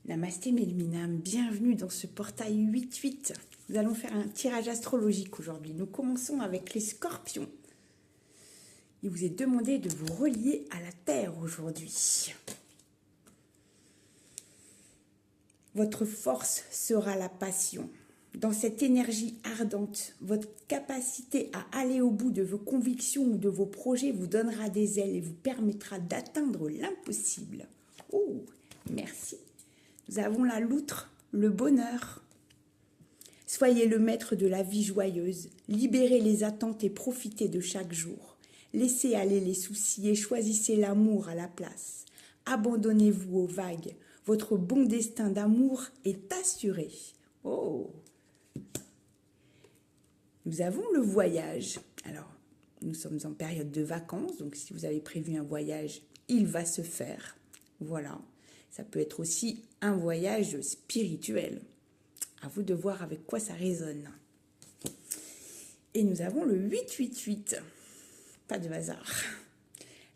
Namasté mes luminames, bienvenue dans ce portail 8-8. Nous allons faire un tirage astrologique aujourd'hui. Nous commençons avec les scorpions. Il vous est demandé de vous relier à la Terre aujourd'hui. Votre force sera la passion. Dans cette énergie ardente, votre capacité à aller au bout de vos convictions ou de vos projets vous donnera des ailes et vous permettra d'atteindre l'impossible. Oh, merci. Nous avons la loutre, le bonheur. Soyez le maître de la vie joyeuse, libérez les attentes et profitez de chaque jour. Laissez aller les soucis et choisissez l'amour à la place. Abandonnez-vous aux vagues, votre bon destin d'amour est assuré. Oh! Nous avons le voyage. Alors, nous sommes en période de vacances, donc si vous avez prévu un voyage, il va se faire. Voilà. Ça peut être aussi un voyage spirituel. À vous de voir avec quoi ça résonne. Et nous avons le 888. Pas de hasard.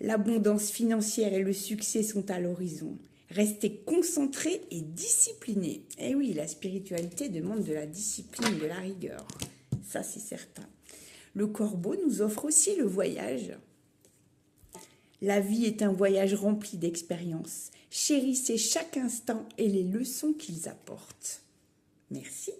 L'abondance financière et le succès sont à l'horizon. Restez concentrés et disciplinés. Eh oui, la spiritualité demande de la discipline, de la rigueur. Ça, c'est certain. Le corbeau nous offre aussi le voyage. La vie est un voyage rempli d'expériences. Chérissez chaque instant et les leçons qu'ils apportent. Merci.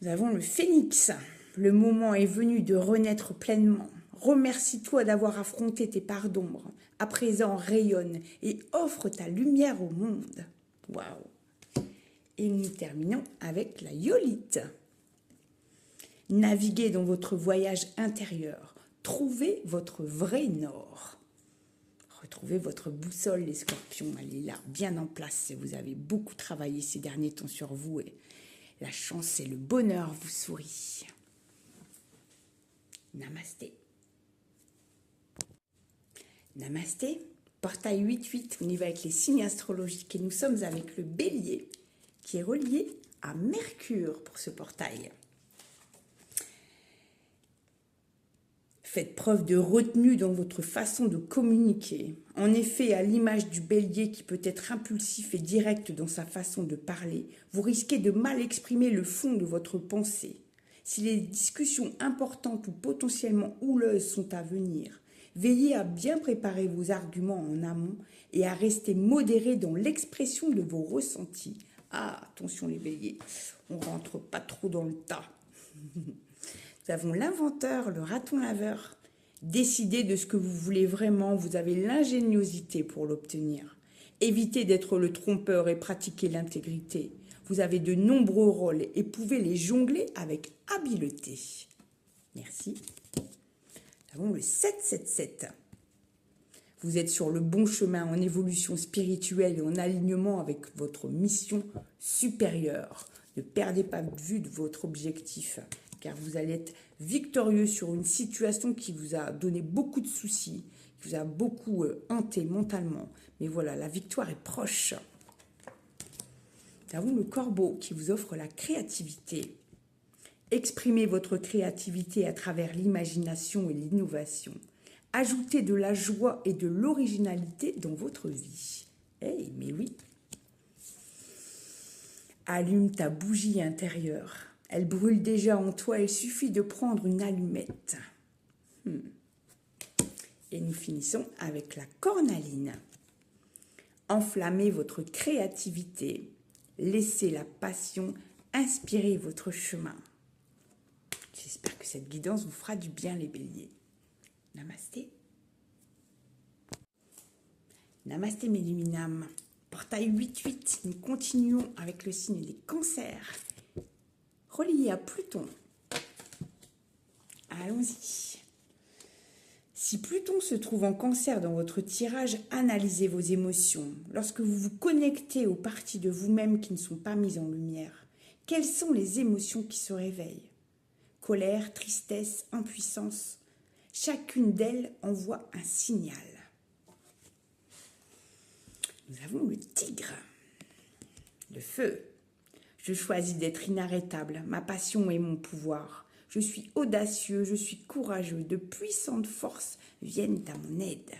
Nous avons le phénix. Le moment est venu de renaître pleinement. Remercie-toi d'avoir affronté tes parts d'ombre. À présent, rayonne et offre ta lumière au monde. Waouh! Et nous terminons avec la Yolite. Naviguez dans votre voyage intérieur. Trouvez votre vrai nord. Retrouvez votre boussole, les scorpions. Elle est là, bien en place. Vous avez beaucoup travaillé ces derniers temps sur vous et la chance et le bonheur vous sourient. Namasté. Namasté. Portail 8-8. On y va avec les signes astrologiques et nous sommes avec le bélier qui est relié à Mercure pour ce portail. Faites preuve de retenue dans votre façon de communiquer. En effet, à l'image du bélier qui peut être impulsif et direct dans sa façon de parler, vous risquez de mal exprimer le fond de votre pensée. Si les discussions importantes ou potentiellement houleuses sont à venir, veillez à bien préparer vos arguments en amont et à rester modéré dans l'expression de vos ressentis. Ah, attention les béliers, on ne rentre pas trop dans le tas. Nous avons l'inventeur, le raton laveur. Décidez de ce que vous voulez vraiment, vous avez l'ingéniosité pour l'obtenir. Évitez d'être le trompeur et pratiquez l'intégrité. Vous avez de nombreux rôles et pouvez les jongler avec habileté. Merci. Nous avons le 777. Vous êtes sur le bon chemin en évolution spirituelle et en alignement avec votre mission supérieure. Ne perdez pas de vue de votre objectif, car vous allez être victorieux sur une situation qui vous a donné beaucoup de soucis, qui vous a beaucoup hanté mentalement. Mais voilà, la victoire est proche. Nous avons le corbeau qui vous offre la créativité. Exprimez votre créativité à travers l'imagination et l'innovation. Ajoutez de la joie et de l'originalité dans votre vie. Eh, mais oui. Allume ta bougie intérieure. Elle brûle déjà en toi, il suffit de prendre une allumette. Et nous finissons avec la cornaline. Enflammez votre créativité. Laissez la passion inspirer votre chemin. J'espère que cette guidance vous fera du bien les béliers. Namasté. Namasté mes luminames. Portail 8-8, nous continuons avec le signe des cancers. Relié à Pluton. Allons-y. Si Pluton se trouve en cancer dans votre tirage, analysez vos émotions. Lorsque vous vous connectez aux parties de vous-même qui ne sont pas mises en lumière, quelles sont les émotions qui se réveillent? Colère, tristesse, impuissance. Chacune d'elles envoie un signal. Nous avons le tigre. Le feu. Je choisis d'être inarrêtable. Ma passion est mon pouvoir. Je suis audacieux, je suis courageux. De puissantes forces viennent à mon aide.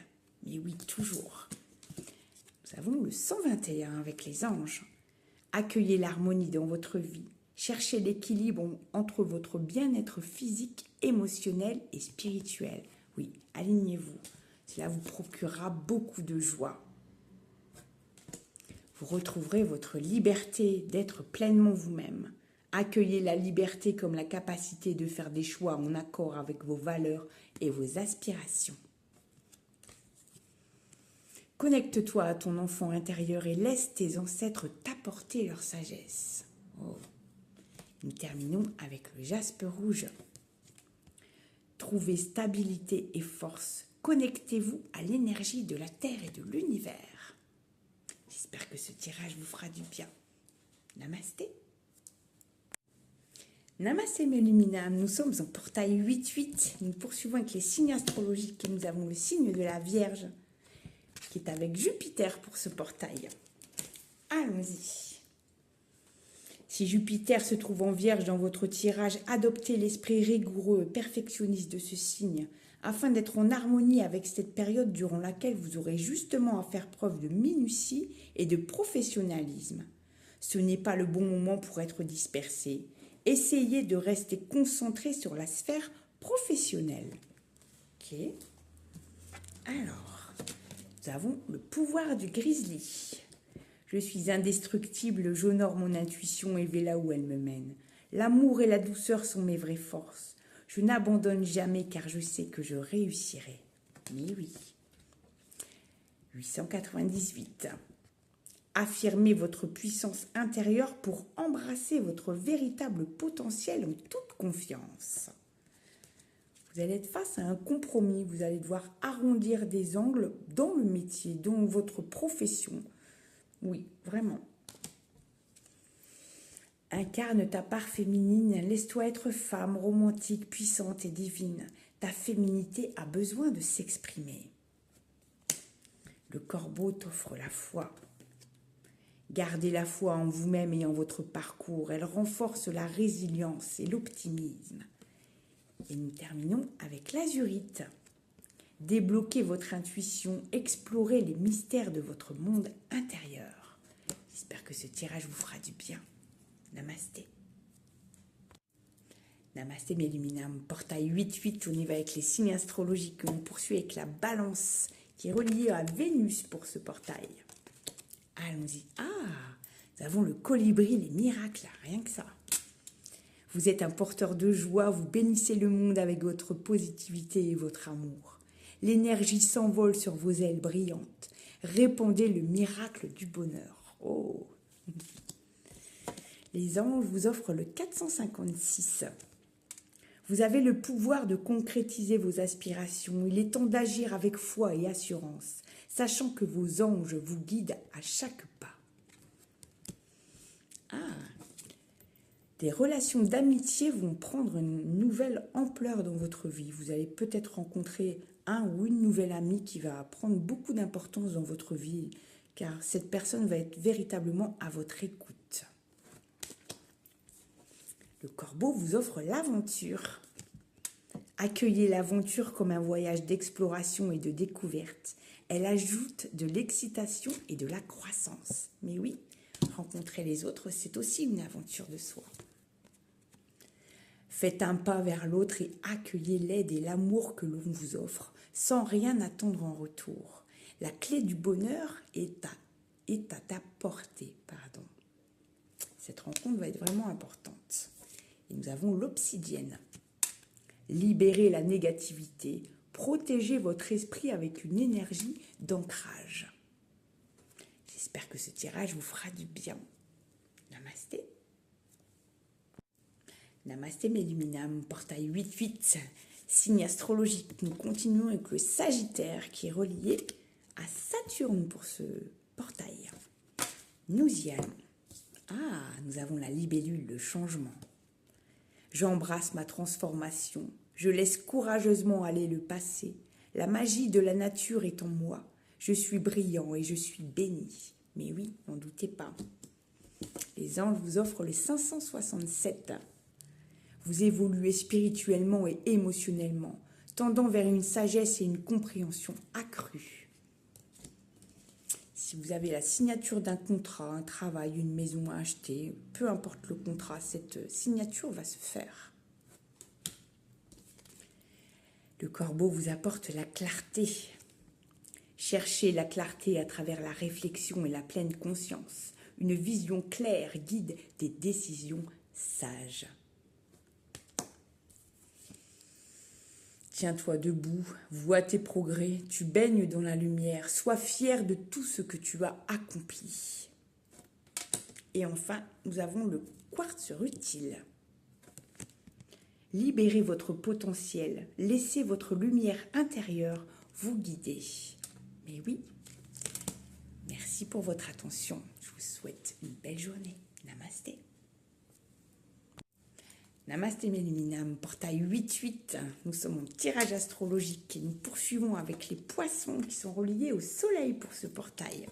Mais oui, toujours. Nous avons le 121 avec les anges. Accueillez l'harmonie dans votre vie. Cherchez l'équilibre entre votre bien-être physique, émotionnel et spirituel. Oui, alignez-vous. Cela vous procurera beaucoup de joie. Vous retrouverez votre liberté d'être pleinement vous-même. Accueillez la liberté comme la capacité de faire des choix en accord avec vos valeurs et vos aspirations. Connecte-toi à ton enfant intérieur et laisse tes ancêtres t'apporter leur sagesse. Oh. Nous terminons avec le jaspe rouge. Trouvez stabilité et force. Connectez-vous à l'énergie de la Terre et de l'univers. J'espère que ce tirage vous fera du bien. Namasté. Namasté mes luminables, nous sommes en portail 8-8. Nous poursuivons avec les signes astrologiques et nous avons le signe de la Vierge qui est avec Jupiter pour ce portail. Allons-y. Si Jupiter se trouve en Vierge dans votre tirage, adoptez l'esprit rigoureux, perfectionniste de ce signe, afin d'être en harmonie avec cette période durant laquelle vous aurez justement à faire preuve de minutie et de professionnalisme. Ce n'est pas le bon moment pour être dispersé. Essayez de rester concentré sur la sphère professionnelle. Ok. Alors, nous avons le pouvoir du grizzly. Je suis indestructible, j'honore mon intuition et vais là où elle me mène. L'amour et la douceur sont mes vraies forces. Je n'abandonne jamais car je sais que je réussirai. Mais oui. 898. Affirmez votre puissance intérieure pour embrasser votre véritable potentiel en toute confiance. Vous allez être face à un compromis. Vous allez devoir arrondir des angles dans le métier, dans votre profession. Oui, vraiment. Incarne ta part féminine, laisse-toi être femme, romantique, puissante et divine. Ta féminité a besoin de s'exprimer. Le corbeau t'offre la foi. Gardez la foi en vous-même et en votre parcours. Elle renforce la résilience et l'optimisme. Et nous terminons avec l'azurite. Débloquez votre intuition, explorez les mystères de votre monde intérieur. J'espère que ce tirage vous fera du bien. Namasté. Namasté mes luminables, portail 8-8, on y va avec les signes astrologiques. On poursuit avec la balance qui est reliée à Vénus pour ce portail. Allons-y. Ah, nous avons le colibri, les miracles, rien que ça. Vous êtes un porteur de joie, vous bénissez le monde avec votre positivité et votre amour. L'énergie s'envole sur vos ailes brillantes. Répandez le miracle du bonheur. Oh. Les anges vous offrent le 456. Vous avez le pouvoir de concrétiser vos aspirations. Il est temps d'agir avec foi et assurance, sachant que vos anges vous guident à chaque pas. Ah. Des relations d'amitié vont prendre une nouvelle ampleur dans votre vie. Vous allez peut-être rencontrer un ou une nouvelle amie qui va prendre beaucoup d'importance dans votre vie, car cette personne va être véritablement à votre écoute. Le corbeau vous offre l'aventure. Accueillez l'aventure comme un voyage d'exploration et de découverte. Elle ajoute de l'excitation et de la croissance. Mais oui, rencontrer les autres, c'est aussi une aventure de soi. Faites un pas vers l'autre et accueillez l'aide et l'amour que l'on vous offre, sans rien attendre en retour. La clé du bonheur est à ta portée. Cette rencontre va être vraiment importante. Et nous avons l'obsidienne. Libérez la négativité, protégez votre esprit avec une énergie d'ancrage. J'espère que ce tirage vous fera du bien. Namasté. Namasté mes luminables, portail 8-8, signe astrologique. Nous continuons avec le Sagittaire qui est relié à Saturne pour ce portail. Nous y allons. Ah, nous avons la libellule, le changement. J'embrasse ma transformation. Je laisse courageusement aller le passé. La magie de la nature est en moi. Je suis brillant et je suis béni. Mais oui, n'en doutez pas. Les anges vous offrent les 567. Vous évoluez spirituellement et émotionnellement, tendant vers une sagesse et une compréhension accrue. Si vous avez la signature d'un contrat, un travail, une maison à acheter, peu importe le contrat, cette signature va se faire. Le corbeau vous apporte la clarté. Cherchez la clarté à travers la réflexion et la pleine conscience. Une vision claire guide des décisions sages. Tiens-toi debout, vois tes progrès, tu baignes dans la lumière, sois fier de tout ce que tu as accompli. Et enfin, nous avons le quartz rutile. Libérez votre potentiel, laissez votre lumière intérieure vous guider. Mais oui, merci pour votre attention. Je vous souhaite une belle journée. Namasté. Namasté mes luminam, portail 8-8. Nous sommes en tirage astrologique et nous poursuivons avec les poissons qui sont reliés au soleil pour ce portail.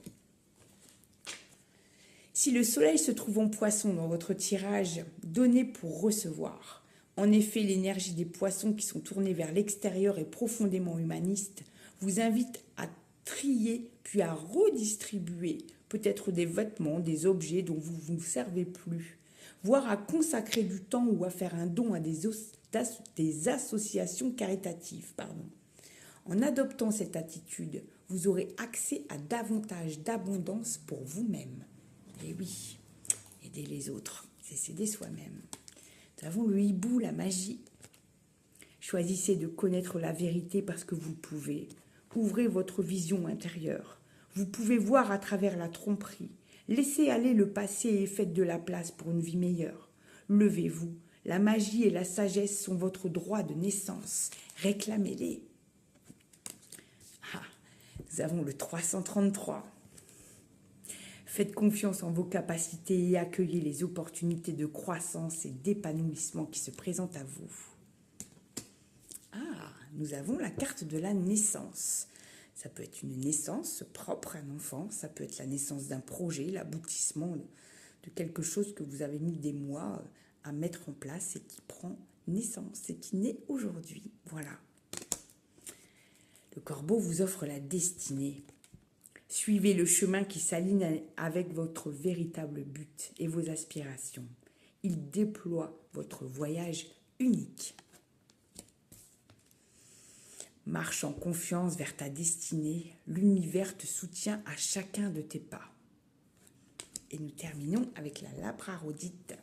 Si le soleil se trouve en poisson dans votre tirage, donnez pour recevoir. En effet, l'énergie des poissons qui sont tournés vers l'extérieur et profondément humanistes vous invite à trier puis à redistribuer peut-être des vêtements, des objets dont vous ne vous servez plus, voire à consacrer du temps ou à faire un don à des associations caritatives. En adoptant cette attitude, vous aurez accès à davantage d'abondance pour vous-même. Et oui, aider les autres, c'est s'aider soi-même. Nous avons le hibou, la magie. Choisissez de connaître la vérité parce que vous le pouvez. Ouvrez votre vision intérieure. Vous pouvez voir à travers la tromperie. Laissez aller le passé et faites de la place pour une vie meilleure. Levez-vous. La magie et la sagesse sont votre droit de naissance. Réclamez-les. Ah, nous avons le 333. Faites confiance en vos capacités et accueillez les opportunités de croissance et d'épanouissement qui se présentent à vous. Ah, nous avons la carte de la naissance. Ça peut être une naissance propre à un enfant, ça peut être la naissance d'un projet, l'aboutissement de quelque chose que vous avez mis des mois à mettre en place et qui prend naissance et qui naît aujourd'hui. Voilà. Le corbeau vous offre la destinée. Suivez le chemin qui s'aligne avec votre véritable but et vos aspirations. Il déploie votre voyage unique. Marche en confiance vers ta destinée. L'univers te soutient à chacun de tes pas. Et nous terminons avec la labradorite.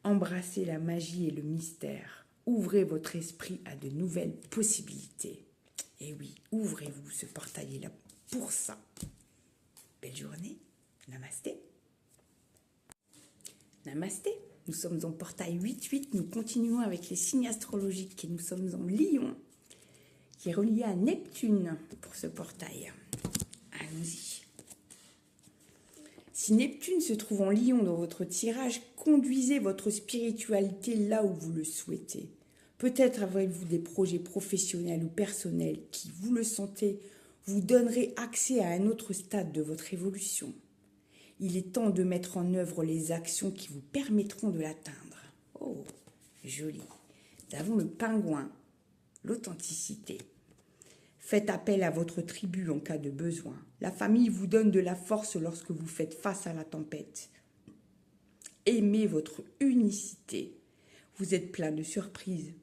Embrassez la magie et le mystère. Ouvrez votre esprit à de nouvelles possibilités. Et oui, ouvrez-vous, ce portail est là pour ça. Belle journée. Namasté. Namasté. Nous sommes en portail 8-8. Nous continuons avec les signes astrologiques et nous sommes en Lion, qui est relié à Neptune pour ce portail. Allons-y. Si Neptune se trouve en Lion dans votre tirage, conduisez votre spiritualité là où vous le souhaitez. Peut-être avez-vous des projets professionnels ou personnels qui, vous le sentez, vous donneraient accès à un autre stade de votre évolution. Il est temps de mettre en œuvre les actions qui vous permettront de l'atteindre. Oh, joli. Nous avons le pingouin, l'authenticité. Faites appel à votre tribu en cas de besoin. La famille vous donne de la force lorsque vous faites face à la tempête. Aimez votre unicité. Vous êtes plein de surprises.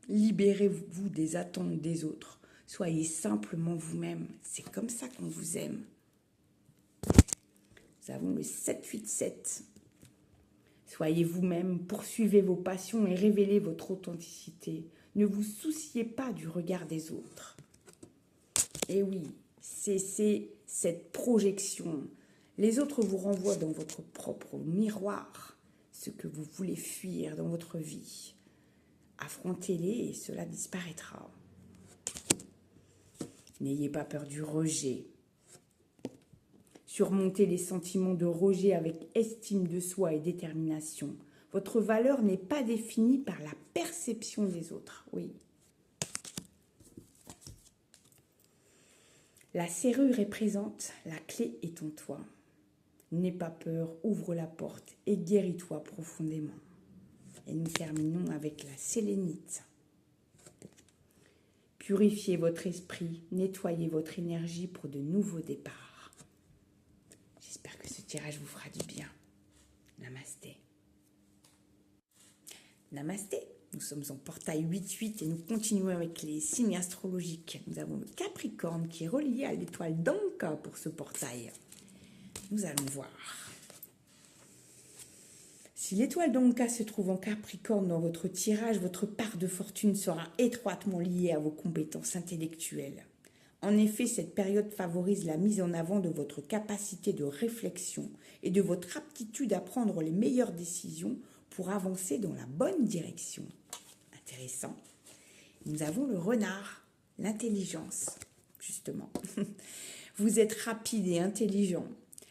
Libérez-vous des attentes des autres. Soyez simplement vous-même. C'est comme ça qu'on vous aime. Nous avons le 787. Soyez vous-même, poursuivez vos passions et révélez votre authenticité. Ne vous souciez pas du regard des autres. Et oui, cessez cette projection. Les autres vous renvoient dans votre propre miroir ce que vous voulez fuir dans votre vie. Affrontez-les et cela disparaîtra. N'ayez pas peur du rejet. Surmontez les sentiments de rejet avec estime de soi et détermination. Votre valeur n'est pas définie par la perception des autres. Oui. La serrure est présente, la clé est en toi. N'aie pas peur, ouvre la porte et guéris-toi profondément. Et nous terminons avec la sélénite. Purifiez votre esprit, nettoyez votre énergie pour de nouveaux départs. J'espère que ce tirage vous fera du bien. Namasté. Namasté. Nous sommes en portail 8-8 et nous continuons avec les signes astrologiques. Nous avons le Capricorne qui est relié à l'étoile d'Anka pour ce portail. Nous allons voir. Si l'étoile d'Anka se trouve en Capricorne dans votre tirage, votre part de fortune sera étroitement liée à vos compétences intellectuelles. En effet, cette période favorise la mise en avant de votre capacité de réflexion et de votre aptitude à prendre les meilleures décisions pour avancer dans la bonne direction. Intéressant. Nous avons le renard, l'intelligence, justement. Vous êtes rapide et intelligent.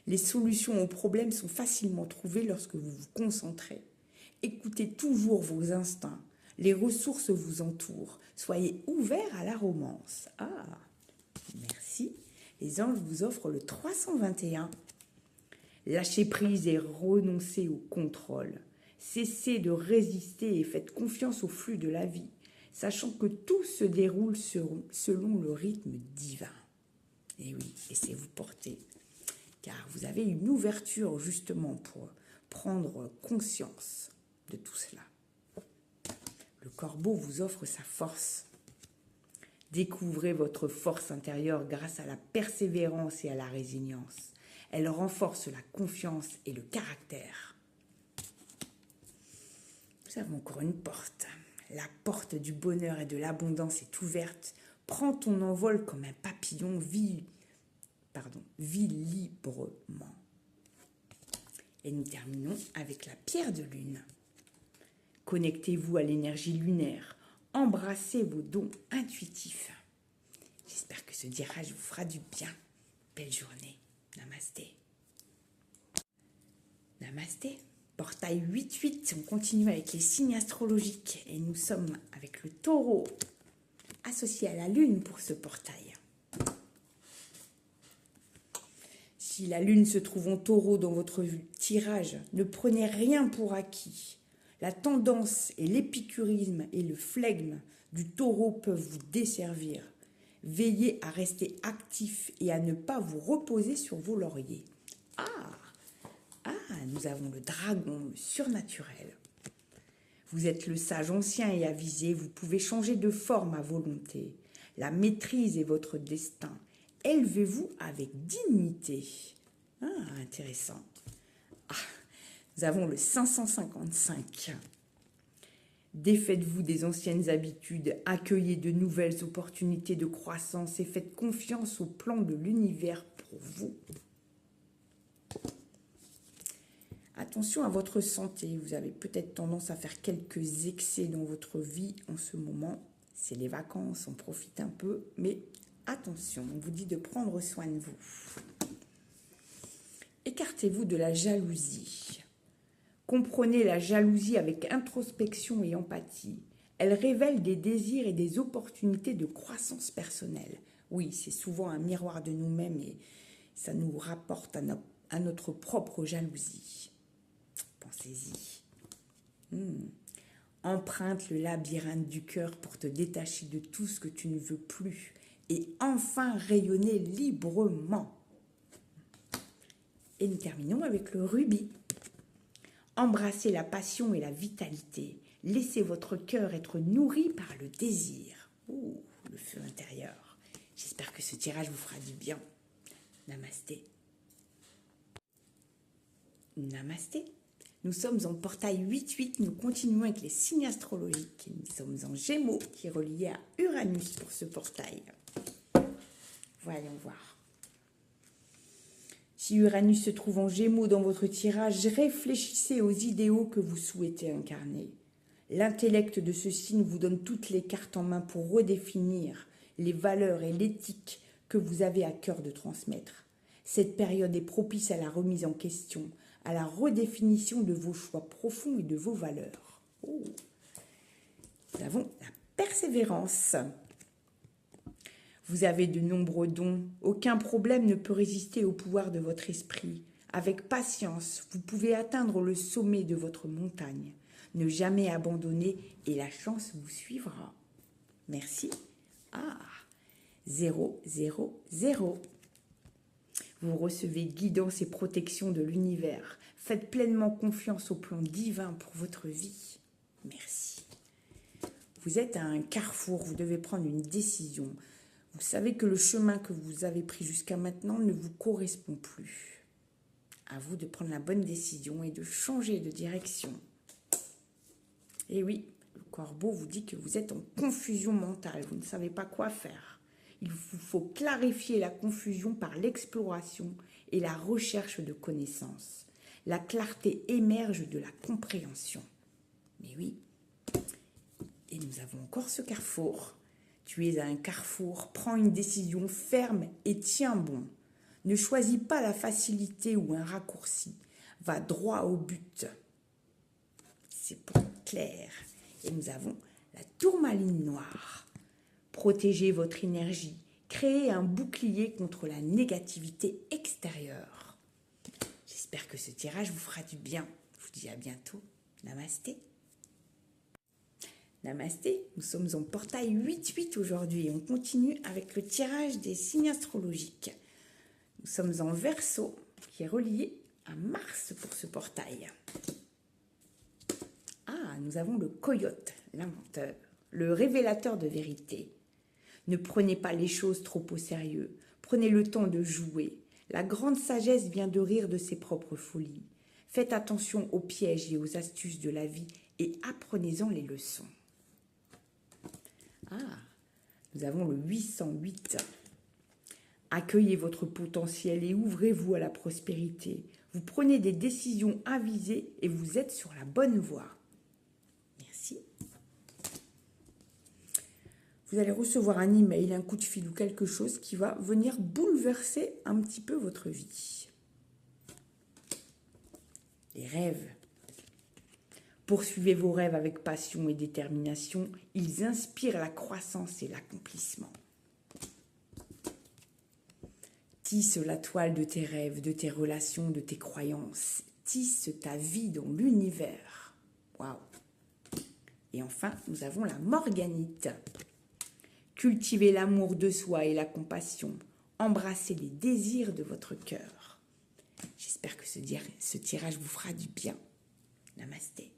Les solutions aux problèmes sont facilement trouvées lorsque vous vous concentrez. Écoutez toujours vos instincts. Les ressources vous entourent. Soyez ouvert à la romance. Ah, merci. Les anges vous offrent le 321. Lâchez prise et renoncez au contrôle. Cessez de résister et faites confiance au flux de la vie, sachant que tout se déroule selon le rythme divin. Et oui, laissez-vous porter, car vous avez une ouverture justement pour prendre conscience de tout cela. Le corbeau vous offre sa force. Découvrez votre force intérieure grâce à la persévérance et à la résilience. Elle renforce la confiance et le caractère. Nous avons encore une porte. La porte du bonheur et de l'abondance est ouverte. Prends ton envol comme un papillon, vis librement. Et nous terminons avec la pierre de lune. Connectez-vous à l'énergie lunaire. Embrassez vos dons intuitifs. J'espère que ce tirage vous fera du bien. Belle journée. Namasté. Namasté. Portail 8-8, on continue avec les signes astrologiques et nous sommes avec le taureau associé à la lune pour ce portail. Si la lune se trouve en taureau dans votre tirage, ne prenez rien pour acquis. La tendance et l'épicurisme et le flegme du taureau peuvent vous desservir. Veillez à rester actif et à ne pas vous reposer sur vos lauriers. Nous avons le dragon, le surnaturel. Vous êtes le sage ancien et avisé, vous pouvez changer de forme à volonté. La maîtrise est votre destin. Élevez-vous avec dignité. Intéressant. Nous avons le 555. Défaites-vous des anciennes habitudes, accueillez de nouvelles opportunités de croissance et faites confiance au plan de l'univers pour vous. Attention à votre santé, vous avez peut-être tendance à faire quelques excès dans votre vie en ce moment. C'est les vacances, on profite un peu, mais attention, on vous dit de prendre soin de vous. Écartez-vous de la jalousie. Comprenez la jalousie avec introspection et empathie. Elle révèle des désirs et des opportunités de croissance personnelle. Oui, c'est souvent un miroir de nous-mêmes et ça nous rapporte à notre propre jalousie. Pensez-y. Emprunte le labyrinthe du cœur pour te détacher de tout ce que tu ne veux plus et enfin rayonner librement. Et nous terminons avec le rubis. Embrassez la passion et la vitalité. Laissez votre cœur être nourri par le désir. Le feu intérieur. J'espère que ce tirage vous fera du bien. Namasté. Namasté. Nous sommes en portail 8-8, nous continuons avec les signes astrologiques. Nous sommes en Gémeaux qui est relié à Uranus pour ce portail. Voyons voir. Si Uranus se trouve en Gémeaux dans votre tirage, réfléchissez aux idéaux que vous souhaitez incarner. L'intellect de ce signe vous donne toutes les cartes en main pour redéfinir les valeurs et l'éthique que vous avez à cœur de transmettre. Cette période est propice à la remise en question, à la redéfinition de vos choix profonds et de vos valeurs. Nous avons la persévérance. Vous avez de nombreux dons. Aucun problème ne peut résister au pouvoir de votre esprit. Avec patience, vous pouvez atteindre le sommet de votre montagne. Ne jamais abandonner et la chance vous suivra. Merci. Ah, 0, 0, 0. Vous recevez guidance et protection de l'univers. Faites pleinement confiance au plan divin pour votre vie. Merci. Vous êtes à un carrefour, vous devez prendre une décision. Vous savez que le chemin que vous avez pris jusqu'à maintenant ne vous correspond plus. À vous de prendre la bonne décision et de changer de direction. Et oui, le corbeau vous dit que vous êtes en confusion mentale, vous ne savez pas quoi faire. Il vous faut clarifier la confusion par l'exploration et la recherche de connaissances. La clarté émerge de la compréhension. Mais oui, et nous avons encore ce carrefour. Tu es à un carrefour, prends une décision ferme et tiens bon. Ne choisis pas la facilité ou un raccourci. Va droit au but. C'est pour clair. Et nous avons la tourmaline noire. Protégez votre énergie. Créez un bouclier contre la négativité extérieure. J'espère que ce tirage vous fera du bien. Je vous dis à bientôt. Namasté. Namasté, nous sommes en portail 8-8 aujourd'hui. On continue avec le tirage des signes astrologiques. Nous sommes en Verseau, qui est relié à Mars pour ce portail. Ah, nous avons le coyote, l'inventeur, le révélateur de vérité. Ne prenez pas les choses trop au sérieux. Prenez le temps de jouer. La grande sagesse vient de rire de ses propres folies. Faites attention aux pièges et aux astuces de la vie et apprenez-en les leçons. Ah, nous avons le 808. Accueillez votre potentiel et ouvrez-vous à la prospérité. Vous prenez des décisions avisées et vous êtes sur la bonne voie. Merci. Vous allez recevoir un email, un coup de fil ou quelque chose qui va venir bouleverser un petit peu votre vie. Les rêves. Poursuivez vos rêves avec passion et détermination. Ils inspirent la croissance et l'accomplissement. Tisse la toile de tes rêves, de tes relations, de tes croyances. Tisse ta vie dans l'univers. Waouh! Et enfin, nous avons la morganite. Cultivez l'amour de soi et la compassion. Embrassez les désirs de votre cœur. J'espère que ce tirage vous fera du bien. Namasté.